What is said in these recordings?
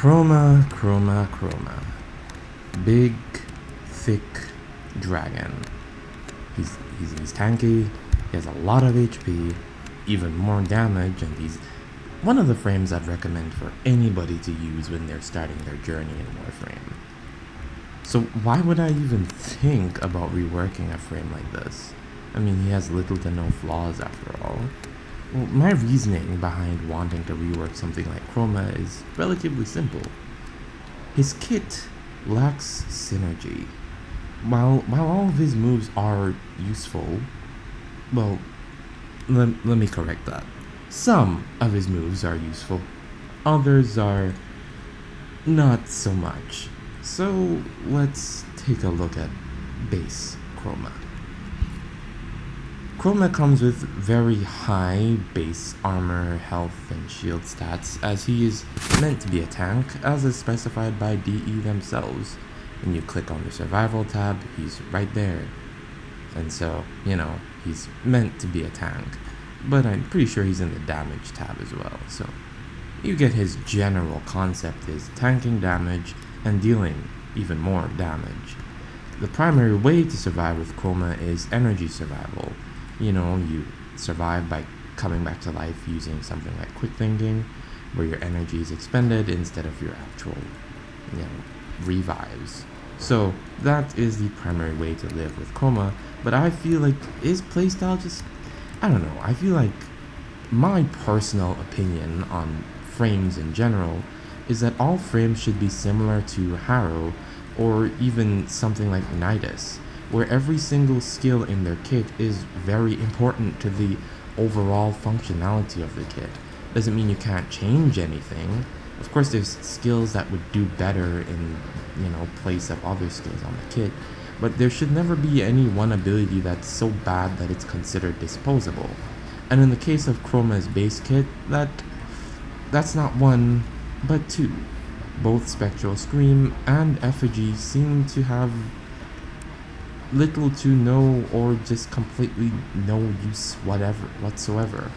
Chroma, Chroma, Chroma. Big, thick dragon. He's tanky, he has a lot of HP, even more damage, and he's one of the frames I'd recommend for anybody to use when they're starting their journey in Warframe. So why would I even think about reworking a frame like this? I mean, he has little to no flaws after all. Well, my reasoning behind wanting to rework something like Chroma is relatively simple. His kit lacks synergy. While all of his moves are useful, well, let me correct that. Some of his moves are useful, others are not so much. So let's take a look at base Chroma. Chroma comes with very high base armor, health, and shield stats, as he is meant to be a tank, as is specified by DE themselves. When you click on the survival tab, he's right there. And so, he's meant to be a tank. But I'm pretty sure he's in the damage tab as well, so you get his general concept is tanking damage and dealing even more damage. The primary way to survive with Chroma is energy survival. You survive by coming back to life using something like quick thinking, where your energy is expended instead of your actual, revives. So that is the primary way to live with Chroma, but I feel like his playstyle I don't know, I feel like my personal opinion on frames in general is that all frames should be similar to Harrow or even something like Nidus, where every single skill in their kit is very important to the overall functionality of the kit. Doesn't mean you can't change anything. Of course, there's skills that would do better in, place of other skills on the kit, but there should never be any one ability that's so bad that it's considered disposable. And in the case of Chroma's base kit, that's not one, but two. Both Spectral Scream and Effigy seem to have little to no or just completely no use whatsoever.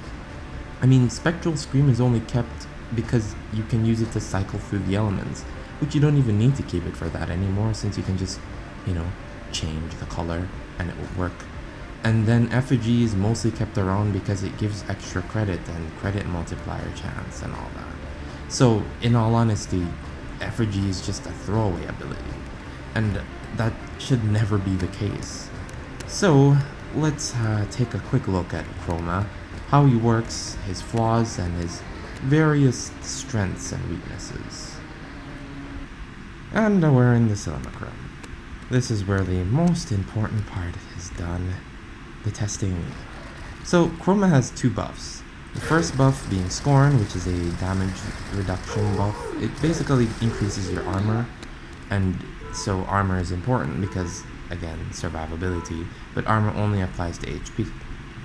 I mean, Spectral Scream is only kept because you can use it to cycle through the elements, which you don't even need to keep it for that anymore, since you can just, change the color and it will work. And then Effigy is mostly kept around because it gives extra credit and credit multiplier chance and all that. So, in all honesty, Effigy is just a throwaway ability, and that should never be the case. So, let's take a quick look at Chroma, how he works, his flaws, and his various strengths and weaknesses. And we're in the Cinemachrome. This is where the most important part is done, the testing. So Chroma has two buffs. The first buff being Scorn, which is a damage reduction buff. It basically increases your armor, and so armor is important because, again, survivability, but armor only applies to HP,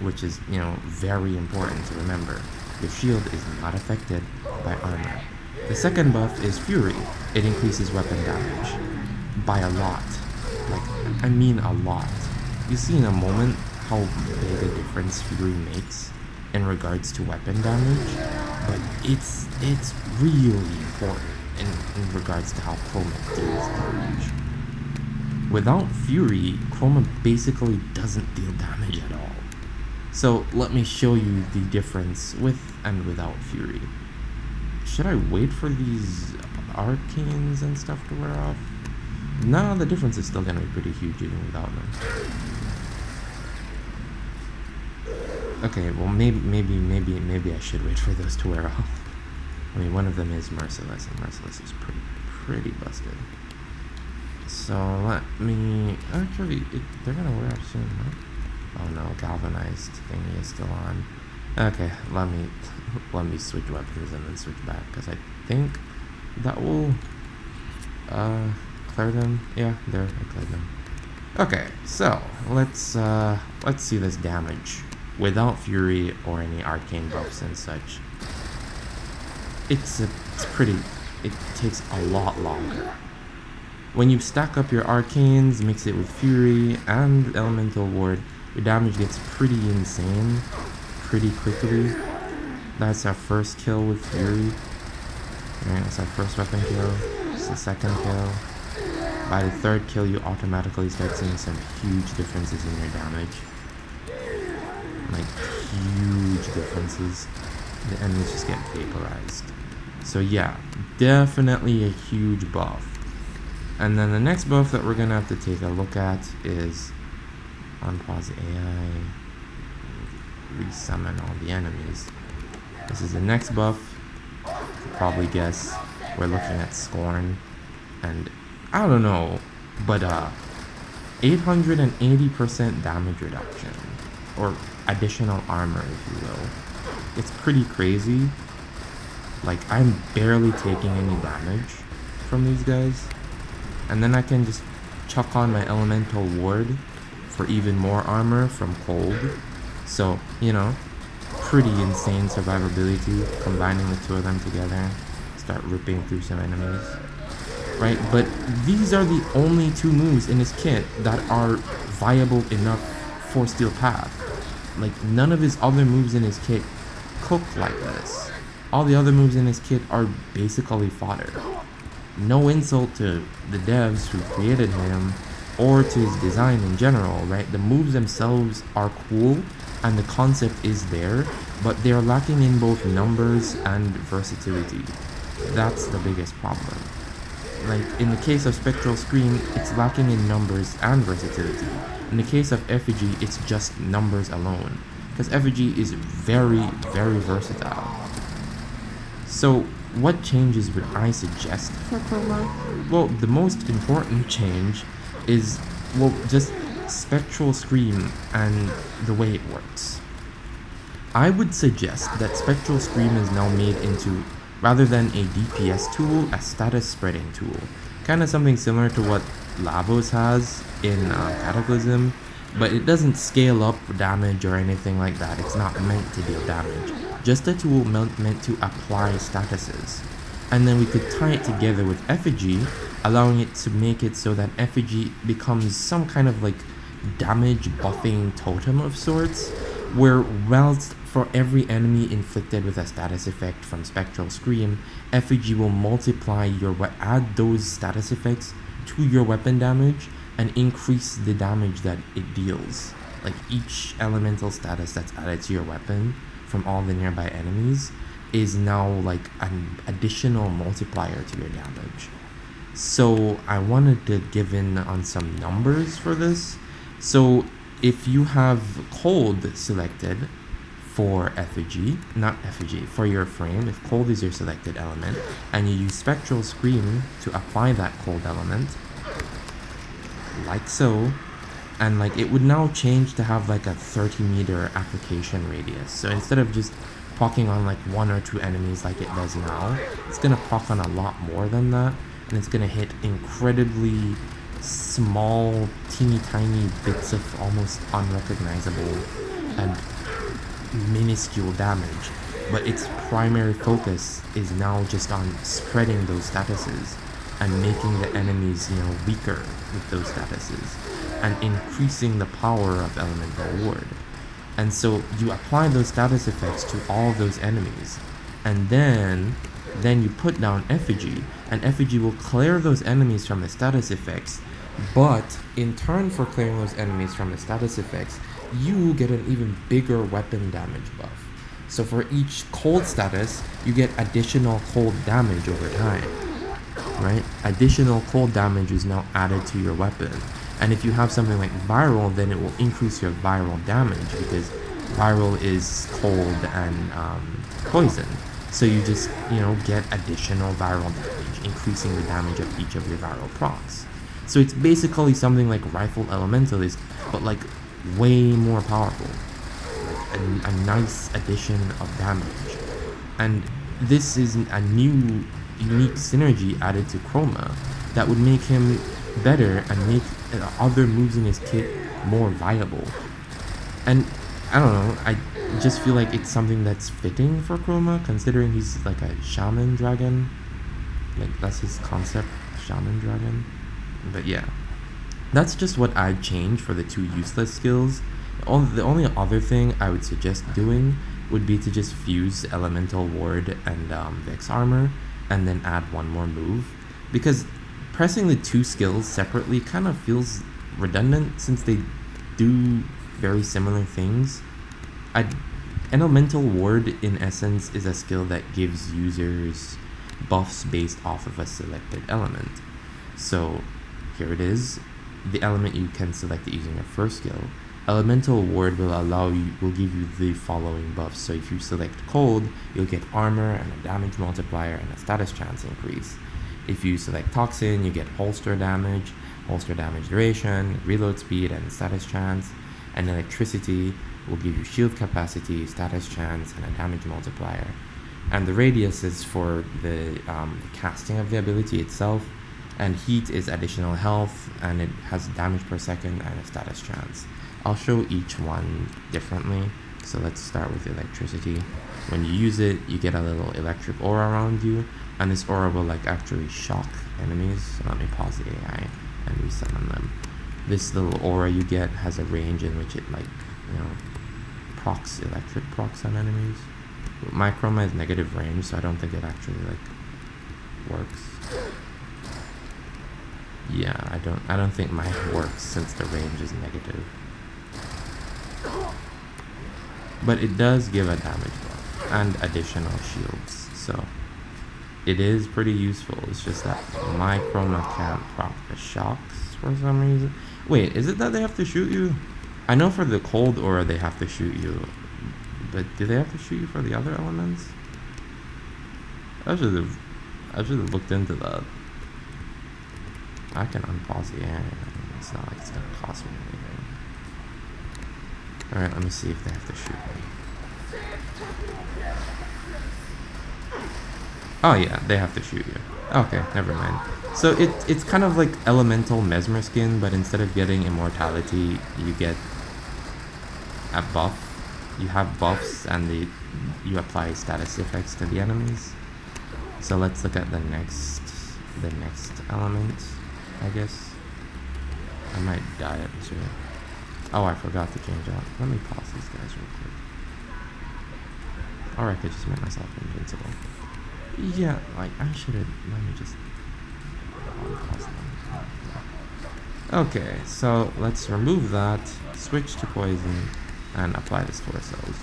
which is, very important to remember. Your shield is not affected by armor. The second buff is Fury. It increases weapon damage by a lot. I mean a lot. You see in a moment how big a difference Fury makes in regards to weapon damage, but it's really important in regards to how Chroma deals damage. Without Fury, Chroma basically doesn't deal damage at all. So let me show you the difference with and without Fury. Should I wait for these arcanes and stuff to wear off? No, the difference is still gonna be pretty huge even without them. Okay, well maybe I should wait for those to wear off. I mean, one of them is Merciless, and Merciless is pretty busted. So let me they're gonna wear off soon, right? Oh no, galvanized thingy is still on. Okay, let me switch weapons and then switch back, because I think that will clear them. Yeah, there, I cleared them. Okay, so let's see this damage without Fury or any arcane buffs and such. It takes a lot longer. When you stack up your arcanes, mix it with Fury and Elemental Ward, your damage gets pretty insane pretty quickly. That's our first kill with Fury. Alright, that's our first weapon kill. It's the second kill. By the third kill, you automatically start seeing some huge differences in your damage. Like, huge differences. The enemies just get vaporized. So yeah, definitely a huge buff. And then the next buff that we're gonna have to take a look at is unpause AI, resummon all the enemies. This is the next buff. You can probably guess we're looking at Scorn, and I don't know, but 880% damage reduction, or additional armor, if you will. It's pretty crazy. Like, I'm barely taking any damage from these guys. And then I can just chuck on my elemental ward for even more armor from cold. So, you know, pretty insane survivability, combining the two of them together. Start ripping through some enemies. Right? But these are the only two moves in his kit that are viable enough for Steel Path. Like, none of his other moves in his kit cook like this. All the other moves in his kit are basically fodder. No insult to the devs who created him or to his design in general, right? The moves themselves are cool and the concept is there, but they're lacking in both numbers and versatility. That's the biggest problem. Like, in the case of Spectral Scream, it's lacking in numbers and versatility. In the case of Effigy, it's just numbers alone, because Effigy is very, very versatile. So, what changes would I suggest for Chroma? Well, the most important change is, well, just Spectral Scream and the way it works. I would suggest that Spectral Scream is now made into, rather than a DPS tool, a status spreading tool. Kind of something similar to what Lavos has in Cataclysm, but it doesn't scale up damage or anything like that. It's not meant to deal damage. Just a tool meant to apply statuses. And then we could tie it together with Effigy, allowing it to make it so that Effigy becomes some kind of like damage buffing totem of sorts, where whilst for every enemy inflicted with a status effect from Spectral Scream, Effigy will multiply add those status effects to your weapon damage and increase the damage that it deals. Like, each elemental status that's added to your weapon from all the nearby enemies is now like an additional multiplier to your damage. So I wanted to give in on some numbers for this. So if you have cold selected for Effigy, not Effigy, for your frame, if cold is your selected element, and you use Spectral Scream to apply that cold element, like so, and like it would now change to have like a 30-meter application radius. So instead of just procking on like one or two enemies like it does now, it's gonna proc on a lot more than that, and it's gonna hit incredibly small, teeny tiny bits of almost unrecognizable and minuscule damage. But its primary focus is now just on spreading those statuses and making the enemies, you know, weaker with those statuses, and increasing the power of Elemental Ward. And so you apply those status effects to all those enemies, and then you put down Effigy, and Effigy will clear those enemies from the status effects, but in turn for clearing those enemies from the status effects, you get an even bigger weapon damage buff. So for each cold status, you get additional cold damage over time. Right? Additional cold damage is now added to your weapon. And if you have something like viral, then it will increase your viral damage, because viral is cold and poison. So you just, you know, get additional viral damage, increasing the damage of each of your viral procs. So it's basically something like Rifle Elementalist, but like way more powerful. Like a nice addition of damage. And this is a new unique synergy added to Chroma that would make him better and make other moves in his kit more viable. And I don't know, I just feel like it's something that's fitting for Chroma, considering he's like a shaman dragon. Like, that's his concept, shaman dragon. But yeah, that's just what I'd change for the two useless skills. The only other thing I would suggest doing would be to just fuse Elemental Ward and Vex Armor, and then add one more move, because pressing the two skills separately kind of feels redundant since they do very similar things. Elemental Ward, in essence, is a skill that gives users buffs based off of a selected element. So here it is, the element you can select it using your first skill. Elemental Ward will give you the following buffs. So if you select Cold, you'll get armor and a damage multiplier and a status chance increase. If you select Toxin, you get holster damage duration, reload speed, and status chance. And Electricity will give you shield capacity, status chance, and a damage multiplier. And the radius is for the casting of the ability itself. And Heat is additional health, and it has damage per second and a status chance. I'll show each one differently. So let's start with Electricity. When you use it, you get a little electric aura around you, and this aura will like actually shock enemies. So let me pause the AI and resummon them. This little aura you get has a range in which it procs electric procs on enemies. My Chroma is negative range, so I don't think it actually works. Yeah, I don't think mine works since the range is negative. But it does give a damage buff and additional shields, so it is pretty useful. It's just that my Chroma can't proc the shocks for some reason. Wait, is it that they have to shoot you? I know for the cold aura they have to shoot you, but do they have to shoot you for the other elements? I should have looked into that. I can unpause the AI. It's not like it's gonna cost me anything. Alright, let me see if they have to shoot me. Oh yeah, they have to shoot you. Okay, never mind. So it's kind of like elemental Mesmer skin, but instead of getting immortality, you get a buff. You have buffs, and you apply status effects to the enemies. So let's look at the next element, I guess. I might die at this rate. Oh, I forgot to change out. Let me pause these guys real quick. Or I could just make myself invincible. Yeah, like I should have. Let me just pause them. Okay, so let's remove that, switch to poison, and apply this to ourselves.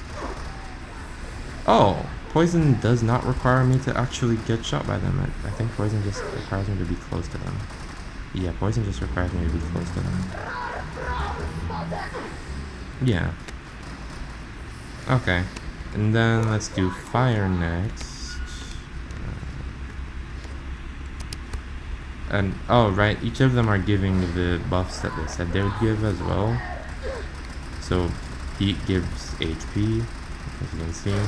Oh, poison does not require me to actually get shot by them. I think poison just requires me to be close to them. Yeah, poison just requires me to be close to them. Yeah. Okay. And then let's do fire next. And oh right, each of them are giving the buffs that they said they would give as well. So heat gives HP, as you can see,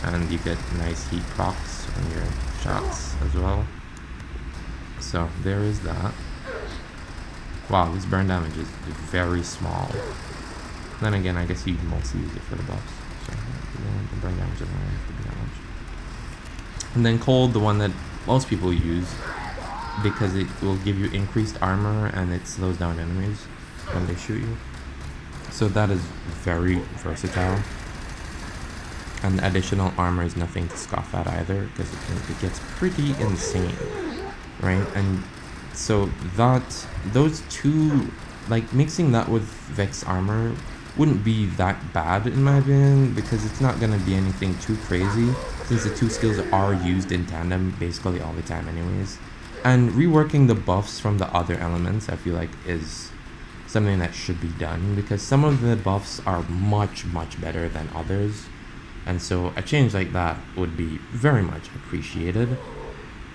and you get nice heat procs on your shots as well. So there is that. Wow, this burn damage is very small. Then again, I guess you mostly use it for the buffs. So the burn damage doesn't really have to be that much. And then cold, the one that most people use, because it will give you increased armor and it slows down enemies when they shoot you. So that is very versatile. And additional armor is nothing to scoff at either, because it gets pretty insane, right? And so those two, like mixing that with Vex armor wouldn't be that bad in my opinion, because it's not gonna be anything too crazy, since the two skills are used in tandem basically all the time anyways. And reworking the buffs from the other elements, I feel like, is something that should be done, because some of the buffs are much better than others, and so a change like that would be very much appreciated.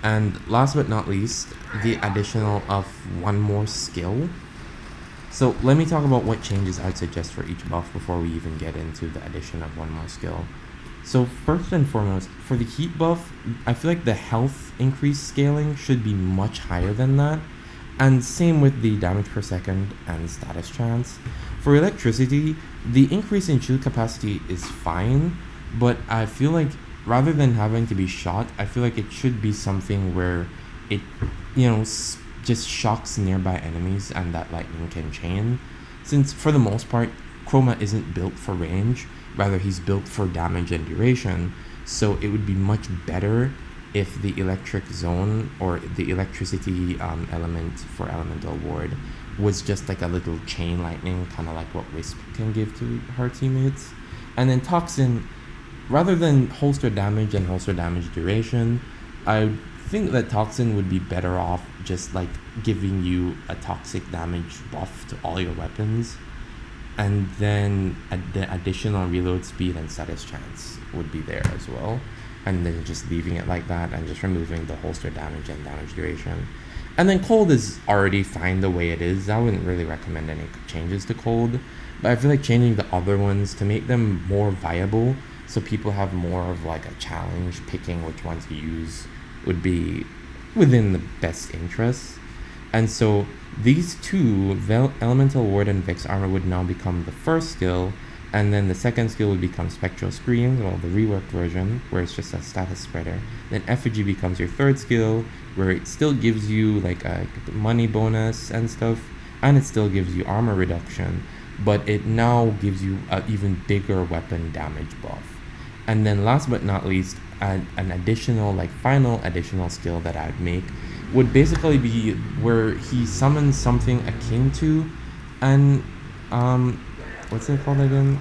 And last but not least, the additional of one more skill. So let me talk about what changes I'd suggest for each buff before we even get into the addition of one more skill. So first and foremost, for the heat buff, I feel like the health increase scaling should be much higher than that. And same with the damage per second and status chance. For electricity, the increase in shield capacity is fine, but I feel like rather than having to be shot, I feel like it should be something where it, just shocks nearby enemies and that lightning can chain. Since for the most part, Chroma isn't built for range, rather he's built for damage and duration, so it would be much better if the electric zone or the electricity element for Elemental Ward was just like a little chain lightning, kind of like what Wisp can give to her teammates. And then Toxin, rather than holster damage and holster damage duration, I think that Toxin would be better off just like giving you a toxic damage buff to all your weapons, and then the additional reload speed and status chance would be there as well, and then just leaving it like that and just removing the holster damage and damage duration. And then Cold is already fine the way it is. I wouldn't really recommend any changes to Cold, but I feel like changing the other ones to make them more viable so people have more of like a challenge picking which ones to use would be within the best interests. And so these two, Elemental Ward and Vex Armor, would now become the first skill, and then the second skill would become Spectral Scream, well, the reworked version, where it's just a status spreader. Then Effigy becomes your third skill, where it still gives you like a money bonus and stuff, and it still gives you armor reduction, but it now gives you an even bigger weapon damage buff. And then last but not least, an additional, like final additional skill that I'd make would basically be where he summons something akin to an what's it called again?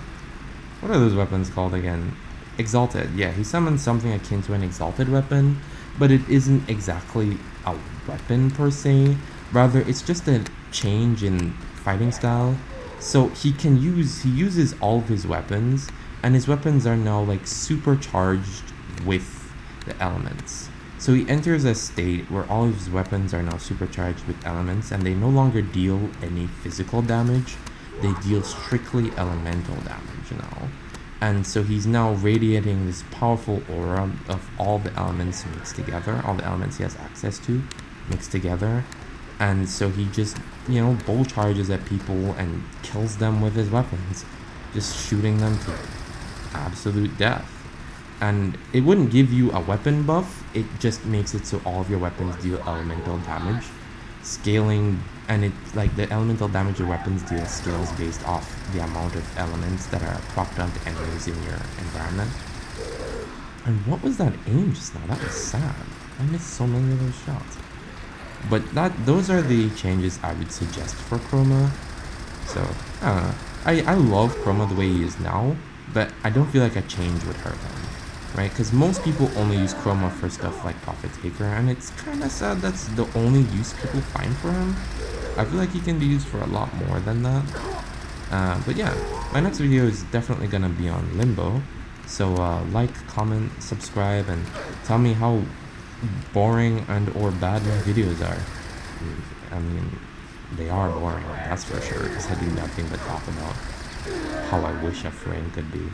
What are those weapons called again? Exalted. Yeah, he summons something akin to an exalted weapon, but it isn't exactly a weapon per se. Rather, it's just a change in fighting style. So he uses all of his weapons, and his weapons are now like supercharged with the elements. So he enters a state where all of his weapons are now supercharged with elements, and they no longer deal any physical damage. They deal strictly elemental damage now. And so he's now radiating this powerful aura of all the elements mixed together, all the elements he has access to mixed together. And so he just, bull charges at people and kills them with his weapons, just shooting them to absolute death. And it wouldn't give you a weapon buff, it just makes it so all of your weapons deal elemental damage. Scaling, and it's like the elemental damage your weapons deal scales based off the amount of elements that are propped onto enemies in your environment. And what was that aim just now? That was sad. I missed so many of those shots. But those are the changes I would suggest for Chroma. So, I don't know. I love Chroma the way he is now, but I don't feel like a change would hurt him. Right? Because most people only use Chroma for stuff like Prophet Taker, and it's kind of sad that's the only use people find for him. I feel like he can be used for a lot more than that. But yeah, my next video is definitely going to be on Limbo. So like, comment, subscribe, and tell me how boring and or bad my videos are. I mean, they are boring, that's for sure, because I do nothing but talk about how I wish a frame could be,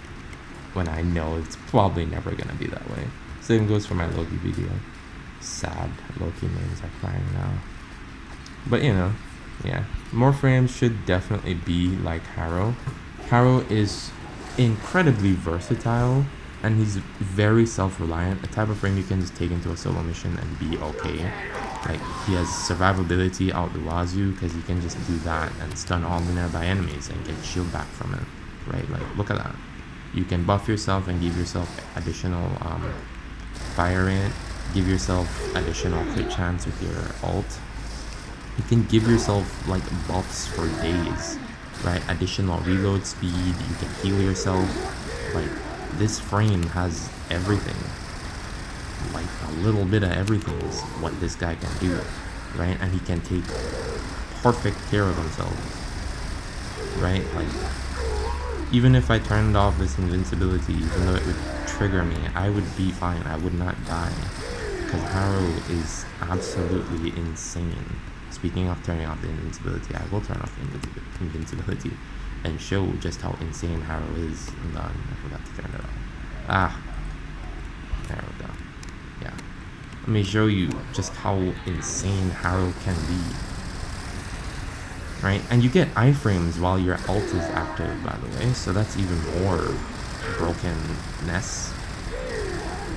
when I know it's probably never gonna be that way. Same goes for my Loki video. Sad, Loki names are crying now. But yeah, more frames should definitely be like Harrow. Harrow is incredibly versatile, and he's very self-reliant, a type of frame you can just take into a solo mission and be okay. Like, he has survivability out the wazoo, because he can just do that and stun all the nearby enemies and get shield back from it, right? Like, look at that. You can buff yourself and give yourself additional fire rate, give yourself additional crit chance with your ult. You can give yourself like buffs for days, right? Additional reload speed, you can heal yourself. Like, this frame has everything. Like, a little bit of everything is what this guy can do, right? And he can take perfect care of himself, right? Like, even if I turned off this invincibility, even though it would trigger me, I would be fine. I would not die, because Harrow is absolutely insane. Speaking of turning off the invincibility, I will turn off the invincibility and show just how insane Harrow is. Hold on, I forgot to turn it off. There we go. Yeah. Let me show you just how insane Harrow can be. Right? And you get iframes while your ult is active, by the way, so that's even more brokenness.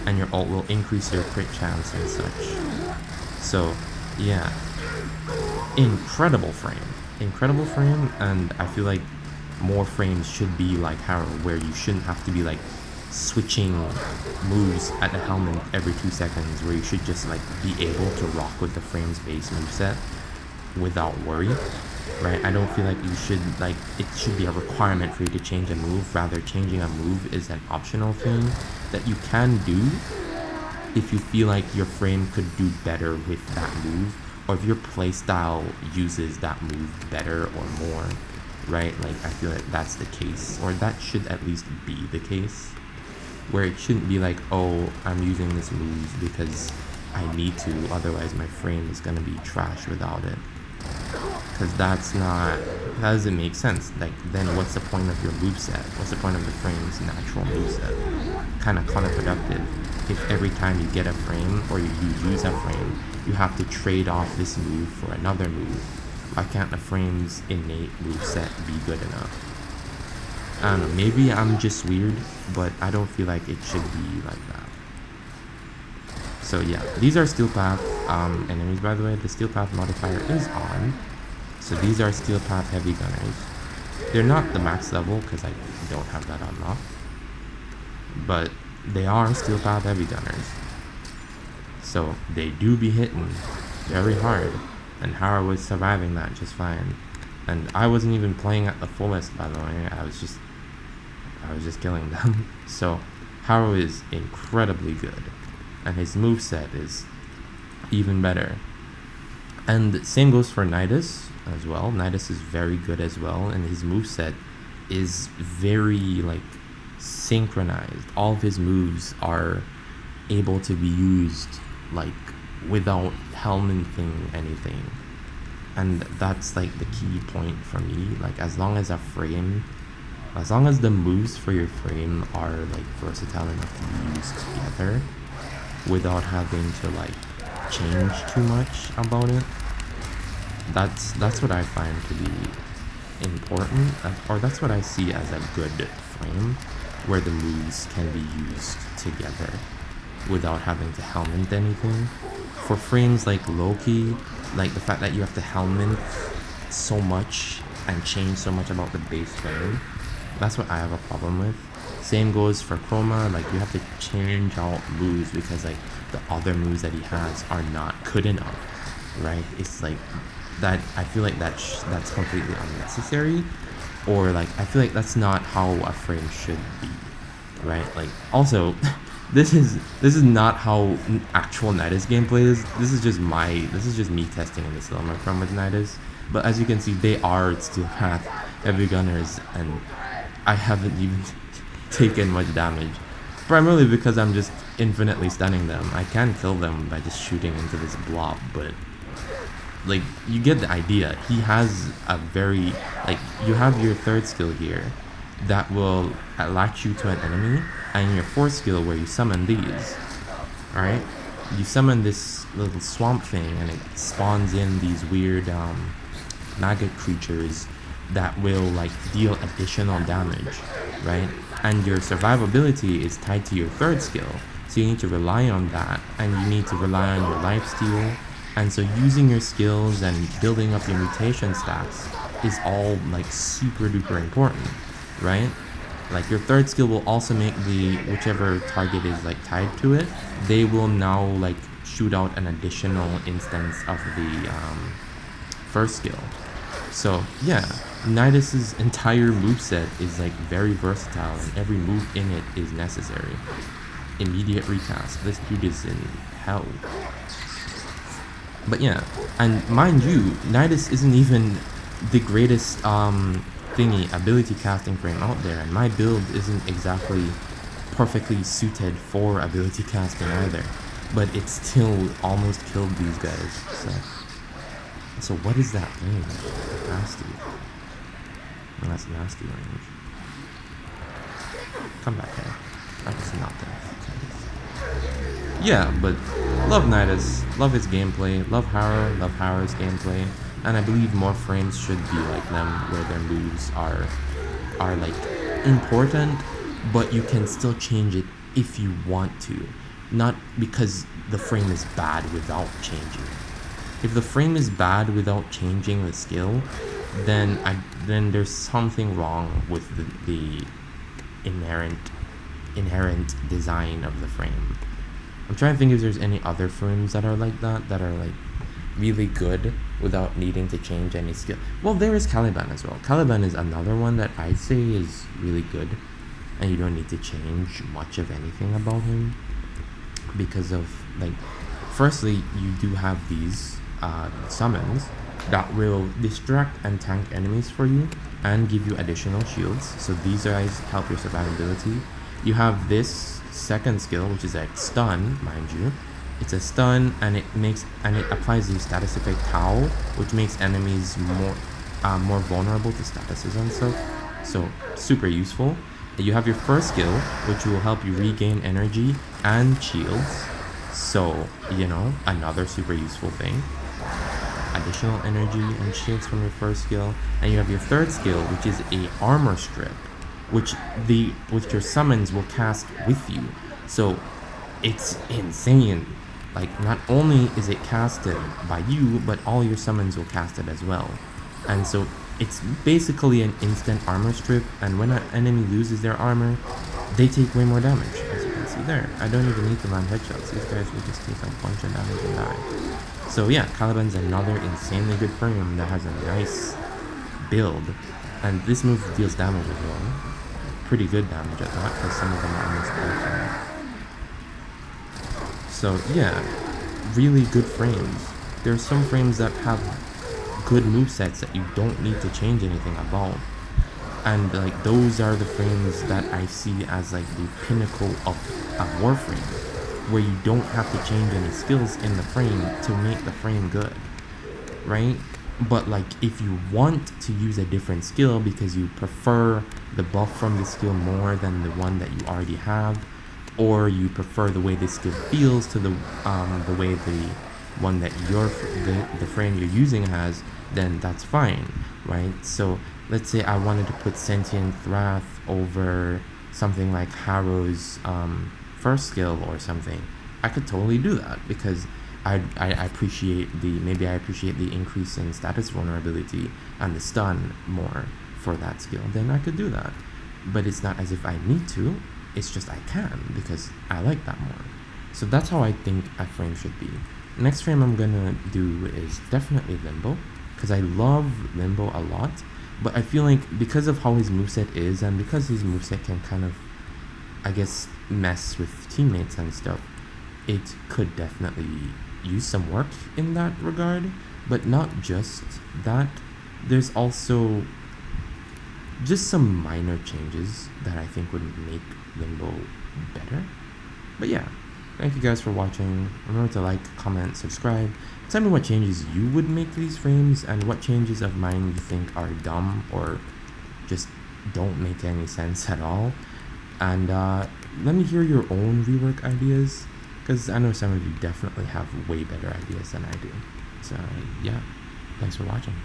And your ult will increase your crit chance and such. So, yeah. Incredible frame, and I feel like more frames should be like Harrow, where you shouldn't have to be like switching moves at the helmet every 2 seconds, where you should just like be able to rock with the frames based moveset without worry, right? I don't feel like you should, like, it should be a requirement for you to change a move. Rather, changing a move is an optional thing that you can do if you feel like your frame could do better with that move, or if your playstyle uses that move better or more, right? Like, I feel like that's the case, or that should at least be the case, where it shouldn't be like, oh, I'm using this move because I need to, otherwise my frame is gonna be trash without it. Because that doesn't make sense. Like, then what's the point of your moveset? What's the point of the frame's natural moveset? Kind of counterproductive. If every time you get a frame, or you use a frame, you have to trade off this move for another move. Why can't the frame's innate moveset be good enough? I don't know, maybe I'm just weird, but I don't feel like it should be like that. So yeah, these are Steel Path enemies, by the way. The Steel Path modifier is on. So these are Steel Path Heavy Gunners. They're not the max level, because I don't have that unlocked. But they are Steel Path Heavy Gunners. So they do be hitting very hard. And Hara was surviving that just fine. And I wasn't even playing at the fullest, by the way. I was just killing them. So Hara is incredibly good. And his moveset is even better. And same goes for Nidus as well. Nidus is very good as well, and his moveset is very, like, synchronized. All of his moves are able to be used, like, without helmeting anything. And that's, like, the key point for me. Like, as long as the moves for your frame are, like, versatile enough to be used together, without having to, like, change too much about it. That's what I find to be important, or that's what I see as a good frame, where the moves can be used together without having to helmet anything. For frames like Loki, like the fact that you have to helmet so much and change so much about the base frame, that's what I have a problem with. Same goes for Chroma. Like, you have to change out moves because, like, the other moves that he has are not good enough, right? It's like that. I feel like that's completely unnecessary, or like I feel like that's not how a frame should be, right? Like, also, this is not how actual Nidus gameplay is. This is just me testing in the Chroma with Nidus. But as you can see, they are Steel Path Heavy Gunners, and I haven't even taken much damage, primarily because I'm just infinitely stunning them. I can kill them by just shooting into this blob, but, like, you get the idea. He has a very, like, you have your third skill here that will latch you to an enemy, and your fourth skill where you summon these. Alright, you summon this little swamp thing, and it spawns in these weird maggot creatures that will, like, deal additional damage, right? And your survivability is tied to your third skill, so you need to rely on that, and you need to rely on your lifesteal. And so using your skills and building up your mutation stats is all, like, super duper important, right? Like, your third skill will also make the whichever target is, like, tied to it, they will now, like, shoot out an additional instance of the first skill. So yeah, Nidus's entire moveset is, like, very versatile, and every move in it is necessary. Immediate recast. This dude is in hell. But yeah, and mind you, Nidus isn't even the greatest ability casting frame out there, and my build isn't exactly perfectly suited for ability casting either. But it still almost killed these guys. So what is that range? Nasty. Well, that's nasty range. Come back here. That's not that. Yeah, but love Nidus, love his gameplay, love Hara's gameplay, and I believe more frames should be like them, where their moves are like important, but you can still change it if you want to, not because the frame is bad without changing it. If the frame is bad without changing the skill, then there's something wrong with the inherent inherent design of the frame. I'm trying to think if there's any other frames that are like that are like really good without needing to change any skill. Well, there is Caliban as well. Caliban is another one that I'd say is really good, and you don't need to change much of anything about him because of, like, firstly, you do have these summons that will distract and tank enemies for you and give you additional shields. So these guys help your survivability. You have this second skill, which is a stun, mind you. It's a stun, and it applies the status effect Tau, which makes enemies more vulnerable to statuses and stuff. So super useful. You have your first skill, which will help you regain energy and shields. So, you know, another super useful thing. Additional energy and shields from your first skill. And you have your third skill, which is a armor strip, which your summons will cast with you. So it's insane. Like, not only is it casted by you, but all your summons will cast it as well. And so it's basically an instant armor strip, and when an enemy loses their armor, they take way more damage, as you can see there. I don't even need to land headshots. These guys will just take a bunch of damage and die. So yeah, Caliban's another insanely good frame that has a nice build, and this move deals damage as well. Pretty good damage at that, because some of them are almost all. So yeah, really good frames. There's some frames that have good movesets that you don't need to change anything about. And like, those are the frames that I see as like the pinnacle of a Warframe, where you don't have to change any skills in the frame to make the frame good, right? But like, if you want to use a different skill because you prefer the buff from the skill more than the one that you already have, or you prefer the way this skill feels to the way the one that the frame you're using has, then that's fine, right? So let's say I wanted to put Sentient Wrath over something like Harrow's first skill or something. I could totally do that because I appreciate the increase in status vulnerability and the stun more for that skill. Then I could do that. But it's not as if I need to. It's just I can because I like that more. So that's how I think a frame should be. Next frame I'm gonna do is definitely Limbo, because I love Limbo a lot, but I feel like because of how his moveset is, and because his moveset can kind of, I guess, mess with teammates and stuff, it could definitely use some work in that regard. But not just that, there's also just some minor changes that I think would make Limbo better. But yeah, thank you guys for watching. Remember to like, comment, subscribe. Tell me what changes you would make to these frames, and what changes of mine you think are dumb or just don't make any sense at all. And let me hear your own rework ideas, because I know some of you definitely have way better ideas than I do. So yeah, thanks for watching.